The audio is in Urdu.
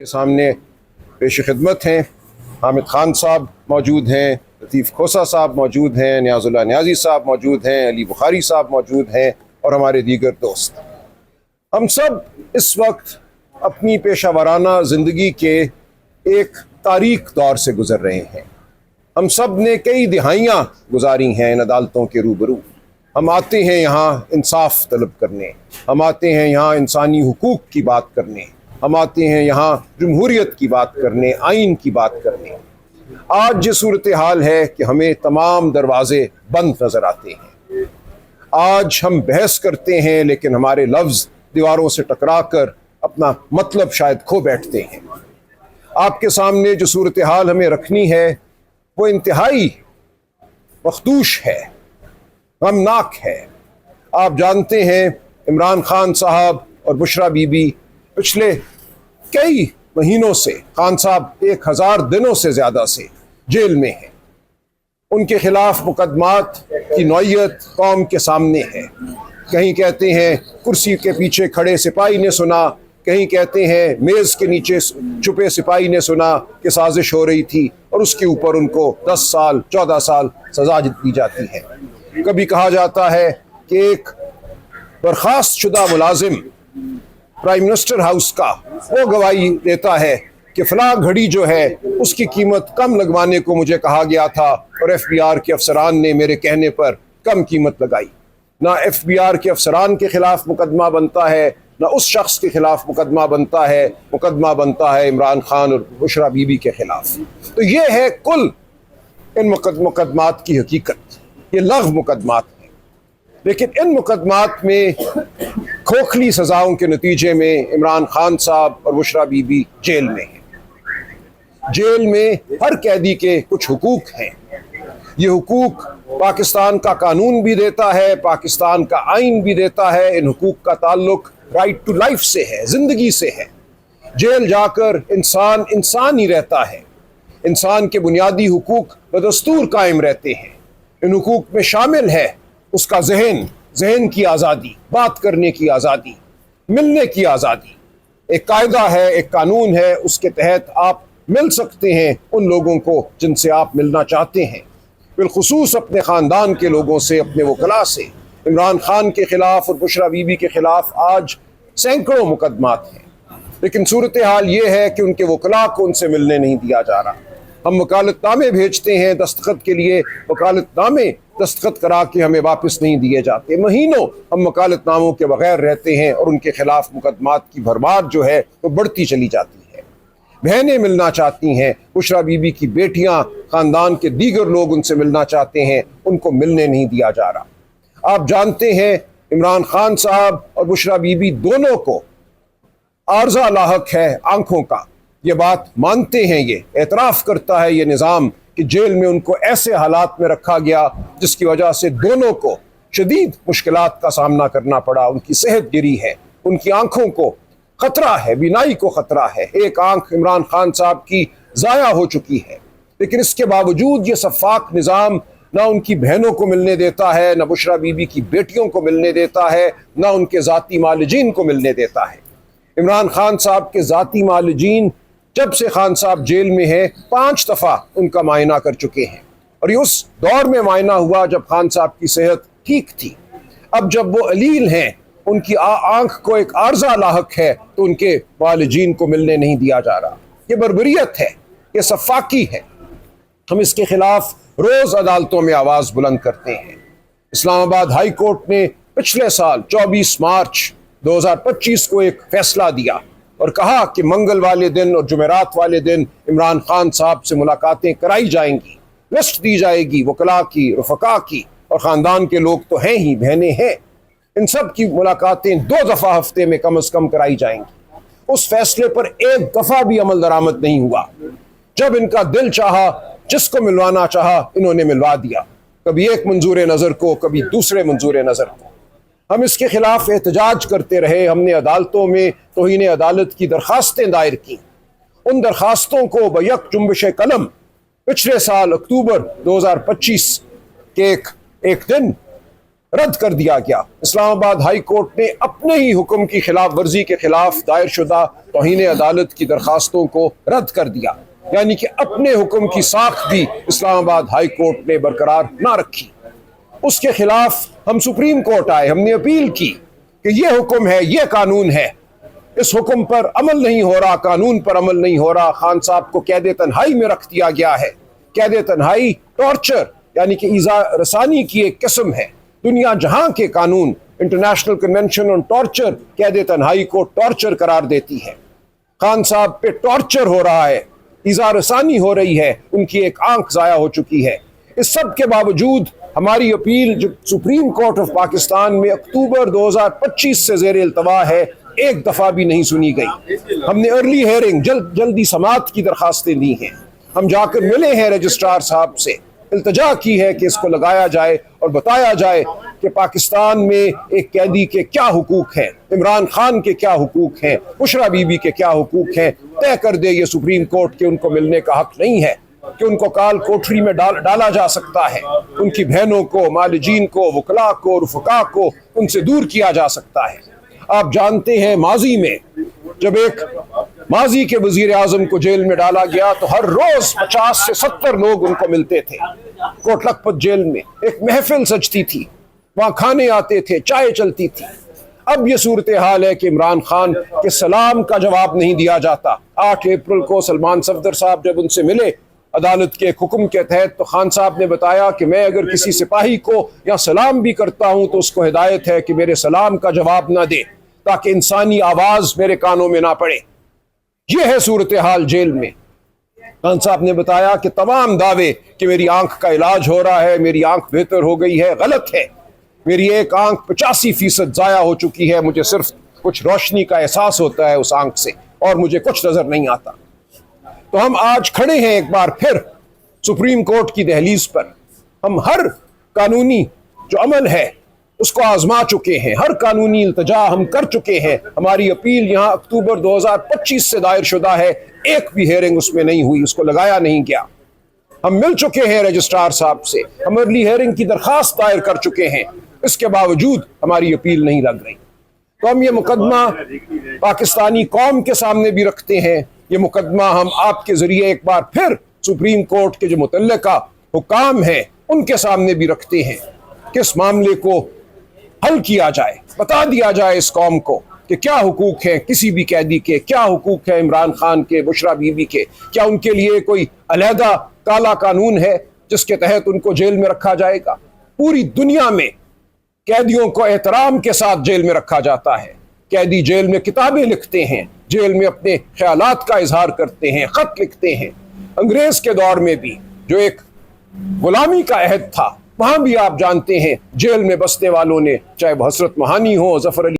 کے سامنے پیش خدمت ہیں حامد خان صاحب موجود ہیں، لطیف کھوسہ صاحب موجود ہیں، نیاز اللہ نیازی صاحب موجود ہیں، علی بخاری صاحب موجود ہیں اور ہمارے دیگر دوست۔ ہم سب اس وقت اپنی پیشہ ورانہ زندگی کے ایک تاریک دور سے گزر رہے ہیں۔ ہم سب نے کئی دہائیاں گزاری ہیں ان عدالتوں کے روبرو۔ ہم آتے ہیں یہاں انصاف طلب کرنے، ہم آتے ہیں یہاں انسانی حقوق کی بات کرنے، ہم آتے ہیں یہاں جمہوریت کی بات کرنے، آئین کی بات کرنے۔ آج یہ صورتحال ہے کہ ہمیں تمام دروازے بند نظر آتے ہیں۔ آج ہم بحث کرتے ہیں لیکن ہمارے لفظ دیواروں سے ٹکرا کر اپنا مطلب شاید کھو بیٹھتے ہیں۔ آپ کے سامنے جو صورتحال ہمیں رکھنی ہے وہ انتہائی مخدوش ہے، غمناک ہے۔ آپ جانتے ہیں عمران خان صاحب اور بشرا بی بی پچھلے کئی مہینوں سے، خان صاحب 1000 دنوں سے زیادہ سے جیل میں ہیں۔ ان کے خلاف مقدمات کی نوعیت قوم کے سامنے ہے۔ کہیں کہتے ہیں کرسی کے پیچھے کھڑے سپاہی نے سنا، کہیں کہتے ہیں میز کے نیچے چھپے سپاہی نے سنا کہ سازش ہو رہی تھی، اور اس کے اوپر ان کو 10 سال 14 سال سزا دی جاتی ہے۔ کبھی کہا جاتا ہے کہ ایک برخاست شدہ ملازم پرائم منسٹر ہاؤس کا وہ گواہی دیتا ہے کہ فلاں گھڑی جو ہے اس کی قیمت کم لگوانے کو مجھے کہا گیا تھا اور ایف بی آر کے افسران نے میرے کہنے پر کم قیمت لگائی۔ نہ ایف بی آر کے افسران کے خلاف مقدمہ بنتا ہے، نہ اس شخص کے خلاف مقدمہ بنتا ہے، مقدمہ بنتا ہے عمران خان اور بشرا بی بی کے خلاف۔ تو یہ ہے کل ان مقدمات کی حقیقت، یہ لغو مقدمات ہیں۔ لیکن ان مقدمات میں کھوکھلی سزاؤں کے نتیجے میں عمران خان صاحب اور بشرا بی بی جیل میں ہیں۔ جیل میں ہر قیدی کے کچھ حقوق ہیں۔ یہ حقوق پاکستان کا قانون بھی دیتا ہے، پاکستان کا آئین بھی دیتا ہے۔ ان حقوق کا تعلق رائٹ ٹو لائف سے ہے، زندگی سے ہے۔ جیل جا کر انسان ہی رہتا ہے۔ انسان کے بنیادی حقوق بدستور قائم رہتے ہیں۔ ان حقوق میں شامل ہے اس کا ذہن کی آزادی، بات کرنے کی آزادی، ملنے کی آزادی۔ ایک قاعدہ ہے، ایک قانون ہے، اس کے تحت آپ مل سکتے ہیں ان لوگوں کو جن سے آپ ملنا چاہتے ہیں، بالخصوص اپنے خاندان کے لوگوں سے، اپنے وکلاء سے۔ عمران خان کے خلاف اور بشرا بی بی کے خلاف آج سینکڑوں مقدمات ہیں، لیکن صورتحال یہ ہے کہ ان کے وکلاء کو ان سے ملنے نہیں دیا جا رہا۔ ہم وکالت نامے بھیجتے ہیں دستخط کے لیے، وکالت نامے دستخط کرا کے ہمیں واپس نہیں دیے جاتے۔ مہینوں ہم وکالت ناموں کے بغیر رہتے ہیں اور ان کے خلاف مقدمات کی بھرمار جو ہے وہ بڑھتی چلی جاتی ہے۔ بہنیں ملنا چاہتی ہیں، بشرا بی بی کی بیٹیاں، خاندان کے دیگر لوگ ان سے ملنا چاہتے ہیں، ان کو ملنے نہیں دیا جا رہا۔ آپ جانتے ہیں عمران خان صاحب اور بشرا بی بی دونوں کو عارضہ لاحق ہے آنکھوں کا۔ یہ بات مانتے ہیں، یہ اعتراف کرتا ہے یہ نظام کہ جیل میں ان کو ایسے حالات میں رکھا گیا جس کی وجہ سے دونوں کو شدید مشکلات کا سامنا کرنا پڑا۔ ان کی صحت گری ہے، ان کی آنکھوں کو خطرہ ہے، بینائی کو خطرہ ہے۔ ایک آنکھ عمران خان صاحب کی ضائع ہو چکی ہے، لیکن اس کے باوجود یہ شفاق نظام نہ ان کی بہنوں کو ملنے دیتا ہے، نہ بشرا بی بی کی بیٹیوں کو ملنے دیتا ہے، نہ ان کے ذاتی معالجین کو ملنے دیتا ہے۔ عمران خان صاحب کے ذاتی معالجین جب سے خان صاحب جیل میں ہیں 5 دفعہ ان کا معائنہ کر چکے ہیں، اور یہ اس دور میں معائنہ ہوا جب خان صاحب کی صحت ٹھیک تھی۔ اب جب وہ علیل ہیں، ان کی آنکھ کو ایک عارضہ لاحق ہے، تو ان کے معالجین کو ملنے نہیں دیا جا رہا۔ یہ بربریت ہے، یہ شفاقی ہے۔ ہم اس کے خلاف روز عدالتوں میں آواز بلند کرتے ہیں۔ اسلام آباد ہائی کورٹ نے پچھلے سال 24 مارچ 2025 کو ایک فیصلہ دیا اور کہا کہ منگل والے دن اور جمعرات والے دن عمران خان صاحب سے ملاقاتیں کرائی جائیں گی، لسٹ دی جائے گی وکلاء کی، رفقا کی، اور خاندان کے لوگ تو ہیں ہی، بہنیں ہیں، ان سب کی ملاقاتیں 2 دفعہ ہفتے میں کم از کم کرائی جائیں گی۔ اس فیصلے پر 1 دفعہ بھی عمل درآمد نہیں ہوا۔ جب ان کا دل چاہا، جس کو ملوانا چاہا انہوں نے ملوا دیا، کبھی ایک منظور نظر کو، کبھی دوسرے منظور نظر کو۔ ہم اس کے خلاف احتجاج کرتے رہے، ہم نے عدالتوں میں توہین عدالت کی درخواستیں دائر کی۔ ان درخواستوں کو بیک جنبش قلم پچھلے سال اکتوبر 2025 کے ایک دن رد کر دیا گیا۔ اسلام آباد ہائی کورٹ نے اپنے ہی حکم کی خلاف ورزی کے خلاف دائر شدہ توہین عدالت کی درخواستوں کو رد کر دیا، یعنی کہ اپنے حکم کی ساخت بھی اسلام آباد ہائی کورٹ نے برقرار نہ رکھی۔ اس کے خلاف ہم سپریم کورٹ آئے، ہم نے اپیل کی کہ یہ حکم ہے، یہ قانون ہے، اس حکم پر عمل نہیں ہو رہا، قانون پر عمل نہیں ہو رہا۔ خان صاحب کو قید تنہائی میں رکھ دیا گیا ہے۔ قید تنہائی ٹارچر یعنی کہ ایذا رسانی کی ایک قسم ہے۔ دنیا جہاں کے قانون، انٹرنیشنل کنونشن آن ٹارچر قید تنہائی کو ٹارچر قرار دیتی ہے۔ خان صاحب پہ ٹارچر ہو رہا ہے، ایذا رسانی ہو رہی ہے، ان کی ایک آنکھ ضائع ہو چکی ہے۔ اس سب کے باوجود ہماری اپیل جو سپریم کورٹ آف پاکستان میں اکتوبر 2025 سے زیر التوا ہے، ایک دفعہ بھی نہیں سنی گئی۔ ہم نے ارلی ہیئرنگ جلدی سماعت کی درخواستیں دی ہیں، ہم جا کر ملے ہیں رجسٹرار صاحب سے، التجا کی ہے کہ اس کو لگایا جائے اور بتایا جائے کہ پاکستان میں ایک قیدی کے کیا حقوق ہیں، عمران خان کے کیا حقوق ہیں، بشرا بی بی کے کیا حقوق ہیں۔ طے کر دے یہ سپریم کورٹ کہ ان کو ملنے کا حق نہیں ہے، کہ ان کو کال کوٹری میں ڈالا جا سکتا ہے، ان کی بہنوں کو، معالجین کو، وکلاء کو، رفقاء کو ان سے دور کیا جا سکتا ہے۔ آپ جانتے ہیں ماضی میں جب ایک ماضی کے وزیر اعظم کو جیل میں ڈالا گیا تو ہر روز 50 سے 70 لوگ ان کو ملتے تھے۔ کوٹ لکھپت جیل میں ایک محفل سجتی تھی، وہاں کھانے آتے تھے، چائے چلتی تھی۔ اب یہ صورتحال ہے کہ عمران خان کے سلام کا جواب نہیں دیا جاتا۔ 8 اپریل کو سلمان صفدر صاحب جب ان سے ملے عدالت کے ایک حکم کے تحت، تو خان صاحب نے بتایا کہ میں اگر کسی سپاہی کو یا سلام بھی کرتا ہوں تو اس کو ہدایت ہے کہ میرے سلام کا جواب نہ دے، تاکہ انسانی آواز میرے کانوں میں نہ پڑے۔ یہ ہے صورتحال جیل میں۔ خان صاحب نے بتایا کہ تمام دعوے کہ میری آنکھ کا علاج ہو رہا ہے، میری آنکھ بہتر ہو گئی ہے، غلط ہے۔ میری ایک آنکھ 85% ضائع ہو چکی ہے، مجھے صرف کچھ روشنی کا احساس ہوتا ہے اس آنکھ سے، اور مجھے کچھ نظر نہیں آتا۔ تو ہم آج کھڑے ہیں ایک بار پھر سپریم کورٹ کی دہلیز پر۔ ہم ہر قانونی جو عمل ہے اس کو آزما چکے ہیں، ہر قانونی التجا ہم کر چکے ہیں۔ ہماری اپیل یہاں اکتوبر 2025 سے دائر شدہ ہے، ایک بھی ہیئرنگ اس میں نہیں ہوئی، اس کو لگایا نہیں گیا۔ ہم مل چکے ہیں رجسٹرار صاحب سے، ہم ارلی ہیئرنگ کی درخواست دائر کر چکے ہیں، اس کے باوجود ہماری اپیل نہیں لگ رہی۔ تو ہم یہ مقدمہ پاکستانی قوم کے سامنے بھی رکھتے ہیں، یہ مقدمہ ہم آپ کے ذریعے ایک بار پھر سپریم کورٹ کے جو متعلقہ حکام ہیں ان کے سامنے بھی رکھتے ہیں کہ اس معاملے کو حل کیا جائے، بتا دیا جائے اس قوم کو کہ کیا حقوق ہیں کسی بھی قیدی کے، کیا حقوق ہیں عمران خان کے، بشرا بی بی کے۔ کیا ان کے لیے کوئی علیحدہ کالا قانون ہے جس کے تحت ان کو جیل میں رکھا جائے گا؟ پوری دنیا میں قیدیوں کو احترام کے ساتھ جیل میں رکھا جاتا ہے۔ قیدی جیل میں کتابیں لکھتے ہیں، جیل میں اپنے خیالات کا اظہار کرتے ہیں، خط لکھتے ہیں۔ انگریز کے دور میں بھی جو ایک غلامی کا عہد تھا، وہاں بھی آپ جانتے ہیں جیل میں بسنے والوں نے، چاہے وہ حسرت مہانی ہو، ظفر علی